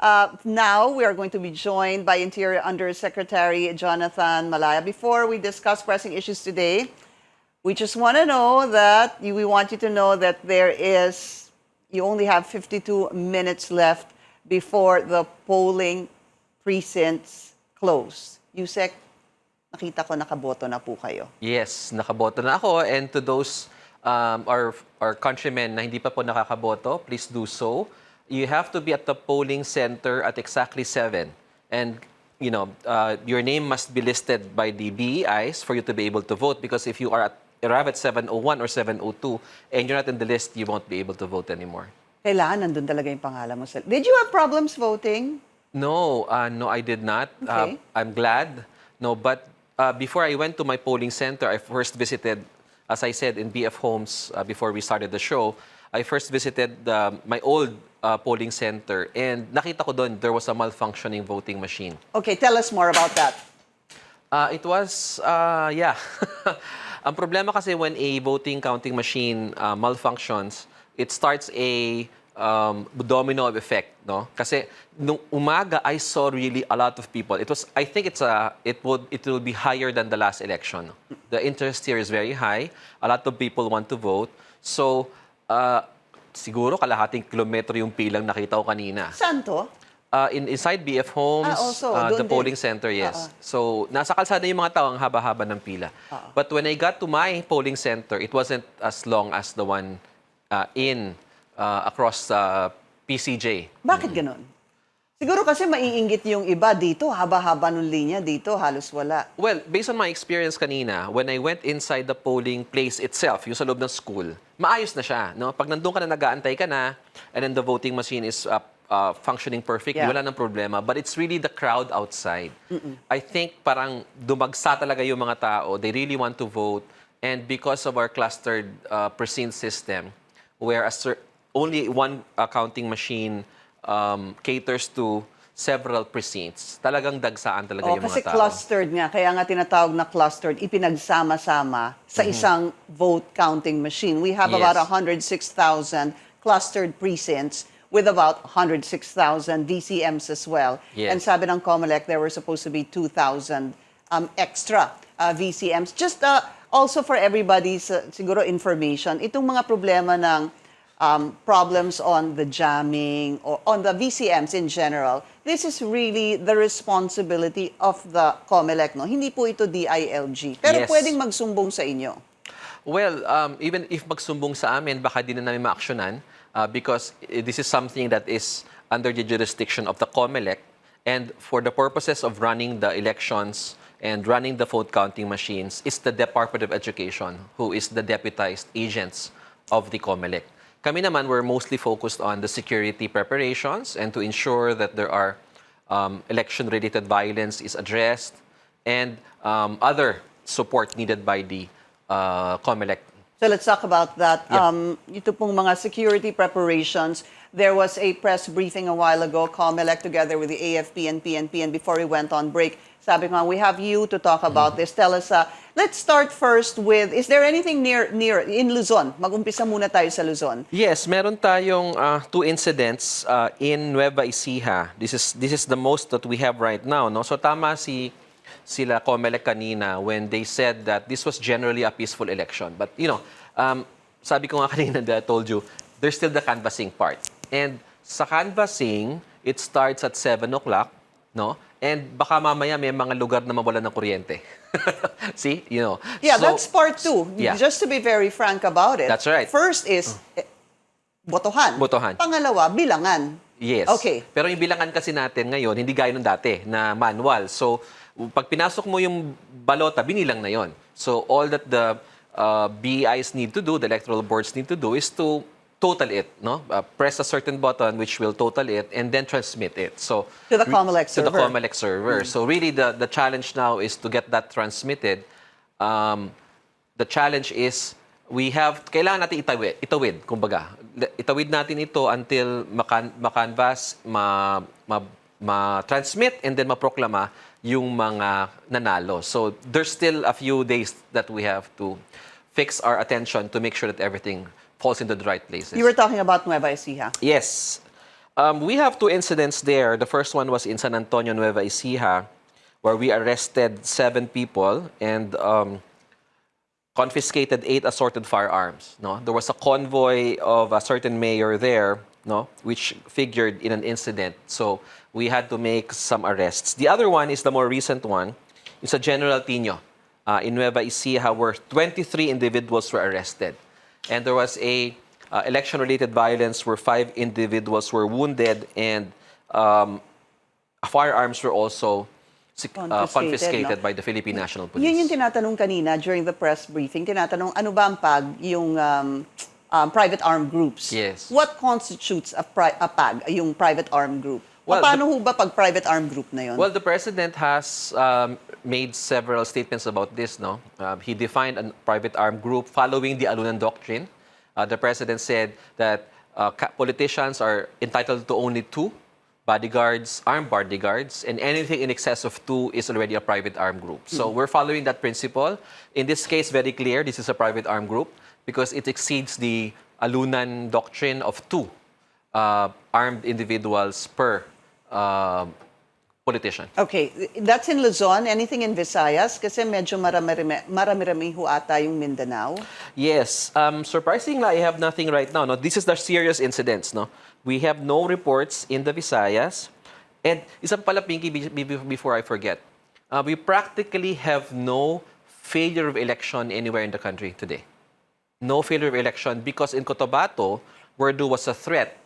Now we are going to be joined by Interior Undersecretary Jonathan Malaya. Before we discuss pressing issues today, we just want to know that we want you to know that you only have 52 minutes left before the polling precincts close. Yusek, nakita ko nakaboto na po kayo. Yes, nakaboto na ako. And to those our countrymen na hindi pa po nakakaboto, please do so. You have to be at the polling center at exactly 7. And, you know, your name must be listed by the BEIs for you to be able to vote. Because if you arrive at 7:01 or 7:02 and you're not in the list, you won't be able to vote anymore. Kailangan nandun talaga yung pangalan mo. Did you have problems voting? No, no, I did not. Okay. I'm glad. No, but before I went to my polling center, I first visited, as I said, in BF Homes before we started the show, I first visited my old polling center, and nakita ko doon there was a malfunctioning voting machine. Okay, tell us more about that. It was, yeah. Ang problema kasi when a voting counting machine malfunctions, it starts a domino effect, no? Kasi nung umaga, I saw really a lot of people. I think it will be higher than the last election. The interest here is very high. A lot of people want to vote. So, siguro kalahating kilometro yung pilang nakita ko kanina. Saan to? Inside BF Homes, also, the polling center, yes. So, nasa kalsada yung mga tao, ang haba-haba ng pila. But when I got to my polling center, it wasn't as long as the one across PCJ. Bakit ganun? Siguro kasi maiinggit yung iba dito, haba-haba ng linya, dito halos wala. Well, based on my experience kanina, when I went inside the polling place itself, yung sa loob ng school, maayos na siya. No? Pag nandun ka na, nag-aantay ka na, and then the voting machine is functioning perfectly, wala nang problema. But it's really the crowd outside. I think parang dumagsa talaga yung mga tao. They really want to vote. And because of our clustered precinct system, where only one counting machine caters to several precincts, talagang dagsaan talaga yung Kasi mga tao. clustered nga, kaya nga tinatawag na clustered, ipinagsama-sama sa isang vote counting machine. We have about 106,000 clustered precincts with about 106,000 VCMs as well. Yes. And sabi ng Comelec, there were supposed to be 2,000 extra VCMs. Just also for everybody's siguro information, itong mga problema ng problems on the jamming or on the VCMs in general, this is really the responsibility of the Comelec, no? Hindi po ito DILG. Pero Yes. pwedeng magsumbong sa inyo. Well, even if magsumbong sa amin, baka di na namin ma-actionan because this is something that is under the jurisdiction of the Comelec, and for the purposes of running the elections and running the vote counting machines, it's the Department of Education who is the deputized agents of the Comelec. Kami naman, we're mostly focused on the security preparations and to ensure that there are election-related violence is addressed and other support needed by the Comelec. So let's talk about that. Yeah. Ito pong mga security preparations. There was a press briefing a while ago, Comelec together with the AFP and PNP, and before we went on break, sabi ko, we have you to talk about this. Tell us, let's start first with, is there anything near in Luzon? Mag-umpisa muna tayo sa Luzon. Yes, meron tayong 2 incidents in Nueva Ecija. This is the most that we have right now, no? So tama sila Comelec kanina when they said that this was generally a peaceful election. But you know, sabi ko nga kanina that I told you, there's still the canvassing part. And sa canvassing, it starts at 7 o'clock, no? And baka mamaya may mga lugar na mawalan ng kuryente. See? You know. Yeah, So, that's part 2. yeah. Just to be very frank about it. That's right. First is botohan. Botohan. Pangalawa, bilangan. Yes. Okay. Pero yung bilangan kasi natin ngayon, hindi gaya nung dati na manual. So, pag pinasok mo yung balota, binilang na yon. So, all that the BIs need to do, the electoral boards need to do, is to total it, no? Press a certain button which will total it and then transmit it. So To the Comelec to server. the Comelec server. So really the challenge now is to get that transmitted. The challenge is kailangan natin itawid, kumbaga. Itawid natin ito until ma-canvass, ma-transmit and then ma-proklama yung mga nanalo. So there's still a few days that we have to fix our attention to make sure that everything falls into the right places. You were talking about Nueva Ecija. Yes. We have two incidents there. The first one was in San Antonio, Nueva Ecija, where we arrested 7 people and confiscated 8 assorted firearms. No, there was a convoy of a certain mayor there, no, which figured in an incident. So we had to make some arrests. The other one is the more recent one. It's a General Tino in Nueva Ecija, where 23 individuals were arrested, and there was a election-related violence where 5 individuals were wounded, and firearms were also confiscated no? by the Philippine National Yun yung Police. tinatanong kanina during the press briefing. Tinatanong, ano ba ang PAG, yung private armed groups? Yes. What constitutes a PAG, yung private armed group? Well, Paano ho ba pag private armed group na yun? Well, the president has made several statements about this. No, he defined a private armed group following the Alunan Doctrine. The president said that politicians are entitled to only 2 bodyguards, armed bodyguards, and anything in excess of 2 is already a private armed group. So we're following that principle. In this case, very clear, this is a private armed group because it exceeds the Alunan Doctrine of 2 armed individuals per politician. Okay, that's in Luzon. Anything in Visayas? Kasi medyo marami-rami ho ata yung Mindanao. Yes. Surprisingly, I have nothing right now. No, this is the serious incidents. No, we have no reports in the Visayas. And isang pala, Pinky, before I forget, we practically have no failure of election anywhere in the country today. No failure of election because in Cotabato, where there was a threat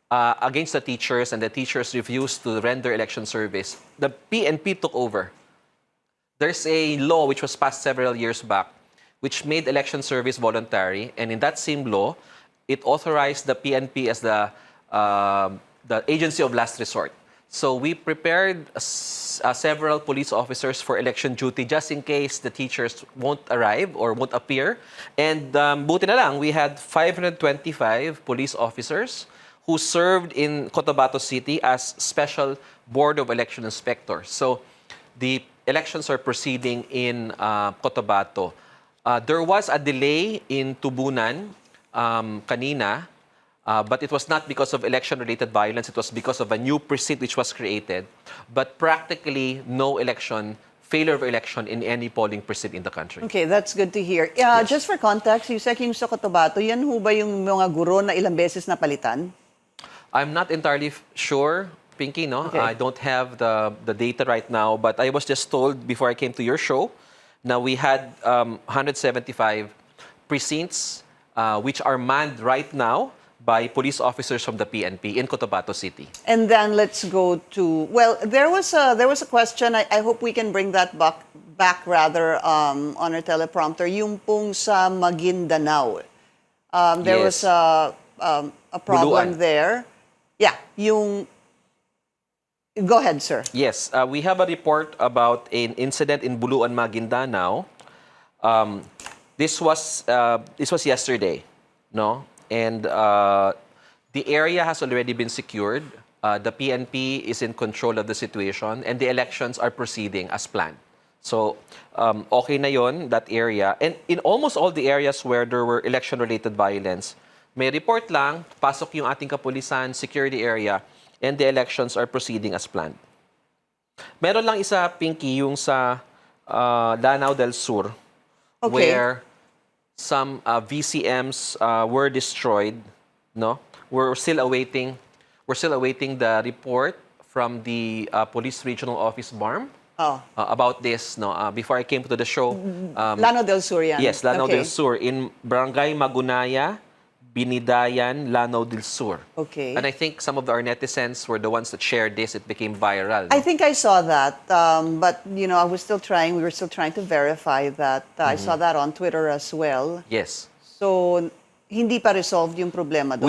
against the teachers and the teachers refused to render election service, the PNP took over. There's a law which was passed several years back which made election service voluntary, and in that same law, it authorized the PNP as the agency of last resort. So we prepared several police officers for election duty just in case the teachers won't arrive or won't appear. And buti na lang, we had 525 police officers who served in Cotabato City as Special Board of Election Inspectors. So the elections are proceeding in Cotabato. There was a delay in Tubunan kanina, but it was not because of election-related violence. It was because of a new precinct which was created. But practically no failure of election in any polling precinct in the country. Okay, that's good to hear. Yes. Just for context, yung sa Cotabato, yan ho ba yung mga guro na ilang beses napalitan? I'm not entirely sure, Pinky, no? Okay. I don't have the data right now, but I was just told before I came to your show, now we had 175 precincts which are manned right now by police officers from the PNP in Cotabato City. And then let's go to, well, there was a question, I hope we can bring that back rather on our teleprompter, yung pong sa Maguindanao. There Yes. was a problem Buluan. there. Yeah, yung... Go ahead, sir. Yes, we have a report about an incident in Buluan, Maguindanao. This was yesterday, no? And the area has already been secured. The PNP is in control of the situation, and the elections are proceeding as planned. So, okay na yon, that area. And in almost all the areas where there were election-related violence, may report lang, pasok yung ating kapulisan, secure the area, and the elections are proceeding as planned. Meron lang isa, Pinky, yung sa Lanao del Sur, Okay. where some VCMs were destroyed. No, we're still awaiting the report from the Police Regional Office BARM about this. No, before I came to the show, Lanao del Sur yan. yes, Lanao Okay. del Sur in Barangay Magunaya, Binidayan, Lanao del Sur. Okay. And I think some of our netizens were the ones that shared this. It became viral. I think I saw that, but we were still trying to verify that. I saw that on Twitter as well. Yes. So, hindi pa resolved yung problema doon?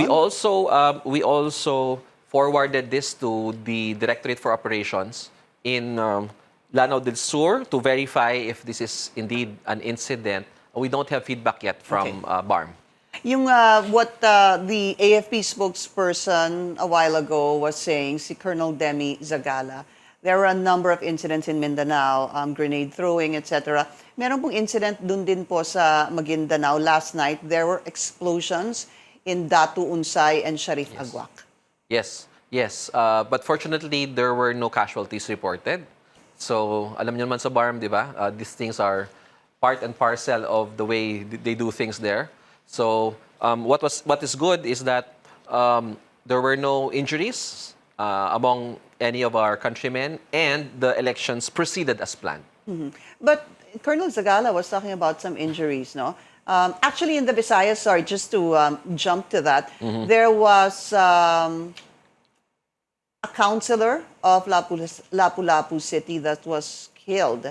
We also forwarded this to the Directorate for Operations in Lanao del Sur to verify if this is indeed an incident. We don't have feedback yet from BARM. Yung what the AFP spokesperson a while ago was saying, si Colonel Demi Zagala, there were a number of incidents in Mindanao, grenade throwing, etc. Meron pong incident dun din po sa Maguindanao last night. There were explosions in Datu Unsay and Sharif Agwak. Yes. Yes, but fortunately, there were no casualties reported. So, alam niyo naman sa BARM, di ba? These things are part and parcel of the way they do things there. So, what is good is that there were no injuries among any of our countrymen, and the elections proceeded as planned. But Colonel Zagala was talking about some injuries, no? Actually, in the Visayas, sorry, just to jump to that, there was a councilor of Lapu-Lapu City that was killed.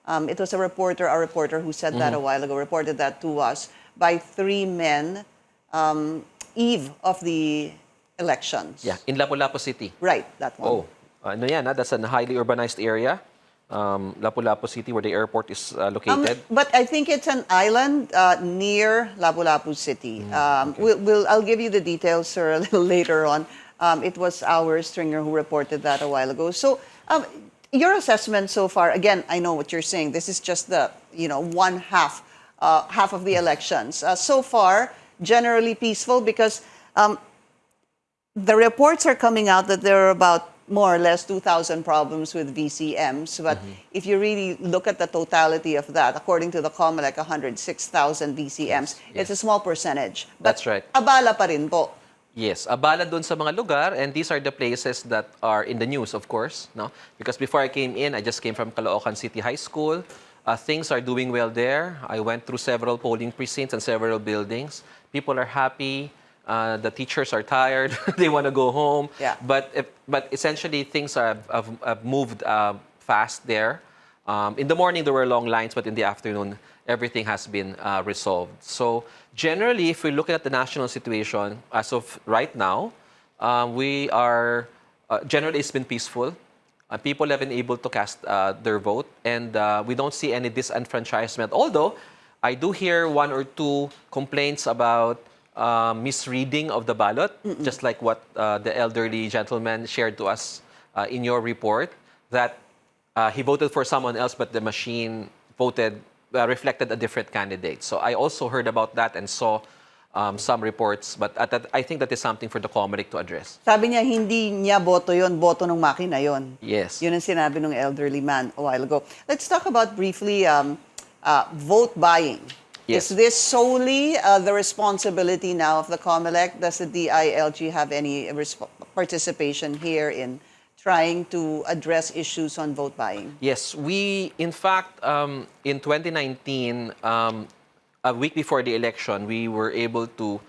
It was a reporter who said that a while ago, reported that to us, by three men eve of the elections. Yeah, in Lapu-Lapu City. Right, that one. Oh, ano yan, that's a highly urbanized area. Lapu-Lapu City, where the airport is located. But I think it's an island near Lapu-Lapu City. Okay. I'll give you the details, sir, a little later on. It was our stringer who reported that a while ago. So, your assessment so far, again, I know what you're saying. This is just the, one half of the elections. So far, generally peaceful because the reports are coming out that there are about more or less 2,000 problems with VCMs. But if you really look at the totality of that, according to the Comelec, 106,000 VCMs, Yes. it's a small percentage. But That's right. abala pa rin po. Yes, abala dun sa mga lugar, and these are the places that are in the news, of course, no? Because before I came in, I just came from Caloocan City High School. Things are doing well there. I went through several polling precincts and several buildings. People are happy. The teachers are tired. They want to go home. Yeah. But essentially, things have moved fast there. In the morning, there were long lines, but in the afternoon, everything has been resolved. So generally, if we look at the national situation as of right now, we are generally it's been peaceful. People have been able to cast their vote, and we don't see any disenfranchisement. Although I do hear one or two complaints about misreading of the ballot, just like what the elderly gentleman shared to us in your report, that he voted for someone else, but the machine reflected a different candidate. So I also heard about that and saw some reports, but I think that is something for the Comelec to address. Sabi niya, hindi niya boto yon, boto ng makina yon. Yes. Yun ang sinabi ng elderly man a while ago. Let's talk about briefly vote buying. Yes. Is this solely the responsibility now of the Comelec? Does the DILG have any participation here in trying to address issues on vote buying? Yes, we, in fact, in 2019, a week before the election, we were able to,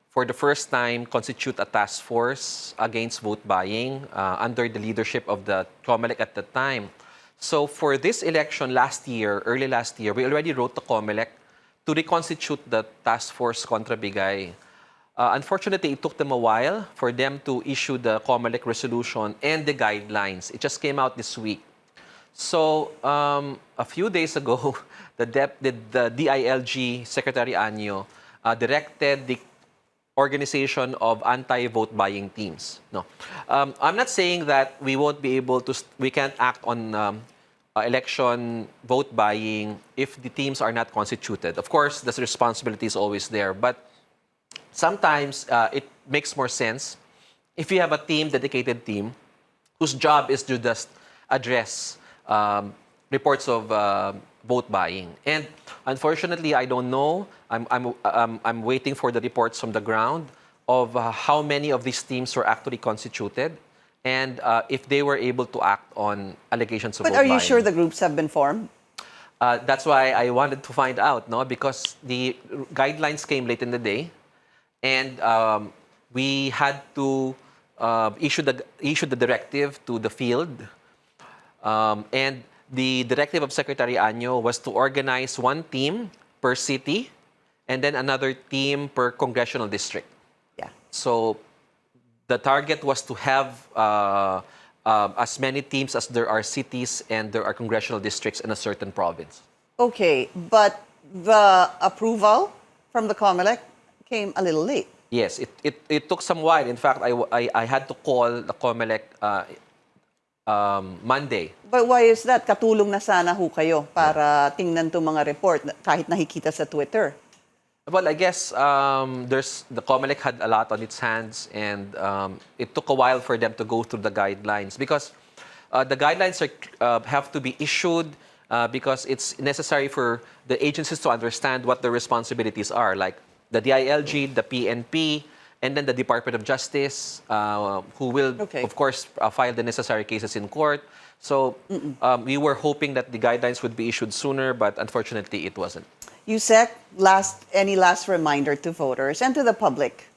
for the first time, constitute a task force against vote buying under the leadership of the Comelec at the time. So for this election early last year, we already wrote the Comelec to reconstitute the task force contra Bigay. Unfortunately, it took them a while for them to issue the Comelec resolution and the guidelines. It just came out this week. So a few days ago, the DILG Secretary Anyo directed the organization of anti-vote buying teams. No, I'm not saying that we won't be able to. We can't act on election vote buying if the teams are not constituted. Of course, the responsibility is always there, but sometimes it makes more sense if you have a dedicated team, whose job is to just address reports of vote buying. And unfortunately, I don't know. I'm waiting for the reports from the ground of how many of these teams were actually constituted, and if they were able to act on allegations of vote buying. But are you sure the groups have been formed? That's why I wanted to find out, no? Because the guidelines came late in the day, and we had to issue the directive to the field. And the directive of Secretary Anyo was to organize one team per city and then another team per congressional district. Yeah. So the target was to have as many teams as there are cities and there are congressional districts in a certain province. Okay, but the approval from the Comelec came a little late. Yes, it took some while. In fact, I had to call the Comelec Monday. But why is that? Katulong na sana ho kayo para tingnan to mga report kahit nakikita sa Twitter. Well, I guess the Comelec had a lot on its hands, and it took a while for them to go through the guidelines because the guidelines have to be issued because it's necessary for the agencies to understand what their responsibilities are, like the DILG, the PNP, and then the Department of Justice, who will, Okay. of course, file the necessary cases in court. So we were hoping that the guidelines would be issued sooner, but unfortunately, it wasn't. Yusek, any last reminder to voters and to the public?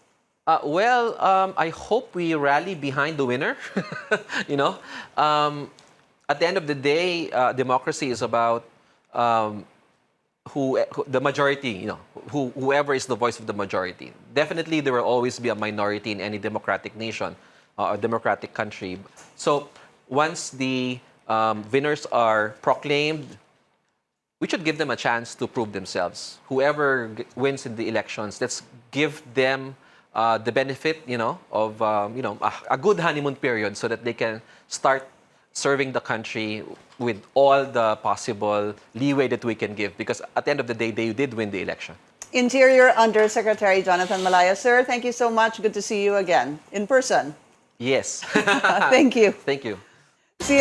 I hope we rally behind the winner. you know, at the end of the day, democracy is about the majority. Whoever is the voice of the majority. Definitely, there will always be a minority in any democratic nation or democratic country. So, once the winners are proclaimed, we should give them a chance to prove themselves. Whoever wins in the elections, let's give them the benefit, of a good honeymoon period, so that they can start serving the country with all the possible leeway that we can give. Because at the end of the day, they did win the election. Interior Undersecretary Jonathan Malaya, sir, thank you so much. Good to see you again in person. Yes. Thank you. Thank you.